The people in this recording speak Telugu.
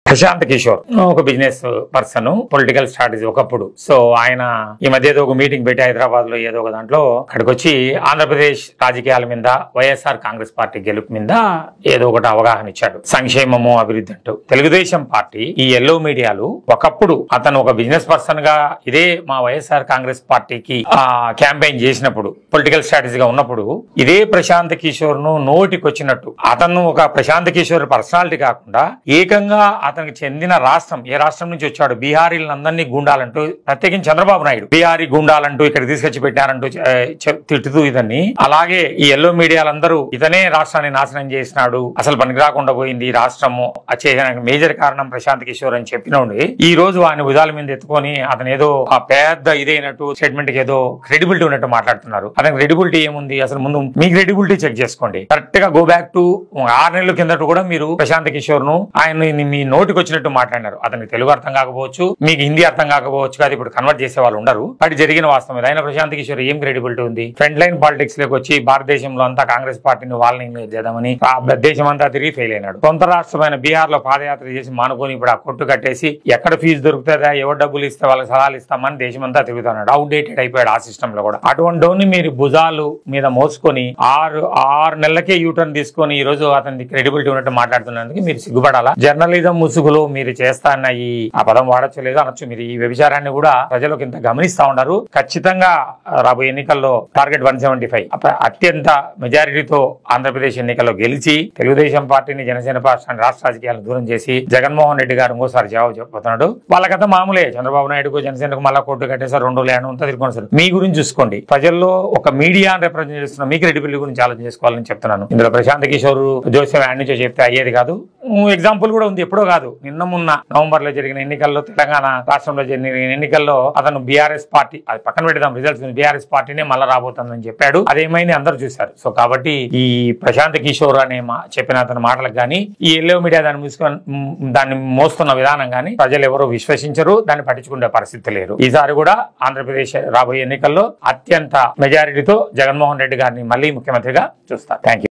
ప్రశాంత్ కిషోర్ ఒక బిజినెస్ పర్సన్, పొలిటికల్ స్ట్రాటజీ ఒకప్పుడు. సో ఆయన ఈ మధ్య ఏదో ఒక మీటింగ్ పెట్టి హైదరాబాద్ లో ఏదో ఒక దాంట్లో అక్కడికి వచ్చి ఆంధ్రప్రదేశ్ రాజకీయాల మీద, వైఎస్ఆర్ కాంగ్రెస్ పార్టీ గెలుపు మీద ఏదో ఒకటి అవగాహన ఇచ్చాడు. సంక్షేమము, అభివృద్ధి అంటూ. తెలుగుదేశం పార్టీ ఈ ఎల్లో మీడియాలు ఒకప్పుడు అతను ఒక బిజినెస్ పర్సన్ గా ఇదే మా వైఎస్ఆర్ కాంగ్రెస్ పార్టీకి క్యాంపెయిన్ చేసినప్పుడు, పొలిటికల్ స్ట్రాటజీగా ఉన్నప్పుడు ఇదే ప్రశాంత్ కిషోర్ ను నోటికి వచ్చినట్టు, అతను ఒక ప్రశాంత్ కిషోర్ పర్సనాలిటీ కాకుండా ఏకంగా అతనికి చెందిన రాష్ట్రం, ఏ రాష్ట్రం నుంచి వచ్చాడు, బీహారీలందరినీ గుండాలంటూ, ప్రత్యేకించి చంద్రబాబు నాయుడు బీహారీ గుండాలంటూ ఇక్కడ తీసుకొచ్చి పెట్టారంటూ తిట్టుతూ ఇతన్ని, అలాగే ఈ ఎల్లో మీడియాలందరూ ఇతనే రాష్ట్రాన్ని నాశనం చేసినాడు, అసలు పనికి రాకుండా పోయింది ఈ రాష్ట్రము, చేయడానికి మేజర్ కారణం ప్రశాంత్ కిషోర్ అని చెప్పినోడి ఈ రోజు ఆయన భుజాల మీద ఎత్తుకొని అతను ఏదో ఆ పెద్ద ఇదైనట్టు స్టేట్మెంట్ కి ఏదో క్రెడిబిలిటీ ఉన్నట్టు మాట్లాడుతున్నారు. అతనికి క్రెడిబిలిటీ ఏముంది? అసలు ముందు మీ క్రెడిబిలిటీ చెక్ చేసుకోండి. కరెక్ట్ గా గో బ్యాక్ టు 6 నెలల కిందట కూడా మీరు ప్రశాంత్ కిషోర్ ను ఆయన మీ నోటికి వచ్చినట్టు మాట్లాడినారు. అతనికి తెలుగు అర్థం కాకపోవచ్చు, మీకు హిందీ అర్థం కాకపోవచ్చు, కాదు ఇప్పుడు కన్వర్ట్ చేసే వాళ్ళు ఉండరు. అది జరిగిన వాస్తవం. ఆయన ప్రశాంత్ కిషోర్ ఏం క్రెడిబిలిటీ ఉంది? ఫ్రంట్ లైన్ పాలిటిక్స్ లోకి వచ్చి భారతదేశంలో అంతా కాంగ్రెస్ పార్టీని వాళ్ళని చేద్దామని దేశం అంతా తిరిగి ఫెయిల్ అయినాడు. సొంత రాష్ట్రమైన బీహార్ లో పాదయాత్ర చేసి మానుకొని ఇప్పుడు ఆ కొట్టు కట్టేసి ఎక్కడ ఫీజు దొరుకుతుందా, ఎవరు డబ్బులు ఇస్తే వాళ్ళకి సలహాలు ఇస్తామని దేశం అంతా తిరుగుతున్నాడు. అవుట్ డేటెడ్ అయిపోయాడు ఆ సిస్టమ్ లో కూడా. అటువంటి మీరు భుజాలు మీద మోసుకొని ఆరు నెలలకే యూటర్న్ తీసుకొని ఈ రోజు అతనికి క్రెడిబిలిటీ ఉన్నట్టు మాట్లాడుతున్నందుకు మీరు సిగ్గుపడాలా? జర్నలిజం ముసుగులో మీరు చేస్తా అన్న ఆ పదం వాడచ్చు లేదా అనొచ్చు. మీరు ఈ వ్యభిచారాన్ని కూడా ప్రజలకు ఇంత గమనిస్తా ఉన్నారు. ఖచ్చితంగా రాబోయే ఎన్నికల్లో టార్గెట్ 175 అత్యంత మెజారిటీతో ఆంధ్రప్రదేశ్ ఎన్నికల్లో గెలిచి తెలుగుదేశం పార్టీని, జనసేన పార్టీని రాష్ట్ర రాజకీయాలను దూరం చేసి జగన్మోహన్ రెడ్డి గారు ఇంకోసారి జవాబు చెప్పబోతున్నాడు. వాళ్ళకంతా మామూలే. చంద్రబాబు నాయుడుకు, జనసేనకు మళ్ళా కోర్టు కట్టేసారు, 2 ల్యాండ్ అంతా తిరుగుతున్నారు. మీ గురించి చూసుకోండి. ప్రజల్లో ఒక మీడియా రిప్రజెంట్ చేస్తున్న మీ క్రెడిబిలిటీ గురించి ఆలోచన చేసుకోవాలని చెప్తున్నాను. ఇందులో ప్రశాంత్ కిషోర్, జోసెఫ్ యాడ్ నుంచో చెప్తే అయ్యేది కాదు. ఎగ్జాంపుల్ కూడా ఉంది. ఎప్పుడో కాదు, నిన్న మొన్న నవంబర్ లో జరిగిన ఎన్నికల్లో, తెలంగాణ రాష్ట్రంలో జరిగిన ఎన్నికల్లో అతను బీఆర్ఎస్ పార్టీ, అది పక్కన పెడదాం రిజల్ట్స్, బీఆర్ఎస్ పార్టీనే మళ్ళా రాబోతుందని చెప్పాడు. అదేమైంది అందరూ చూశారు. సో కాబట్టి ఈ ప్రశాంత్ కిషోర్ అనే చెప్పిన అతని మాటలకు కానీ, ఈ ఎల్లో మీడియా దాన్ని మోస్తున్న విధానం కానీ ప్రజలు ఎవరో విశ్వసించరు, దాన్ని పట్టించుకునే పరిస్థితి లేరు. ఈసారి కూడా ఆంధ్రప్రదేశ్ రాబోయే ఎన్నికల్లో అత్యంత మెజారిటీతో జగన్మోహన్ రెడ్డి గారిని మళ్ళీ ముఖ్యమంత్రిగా చూస్తారు. Thank you.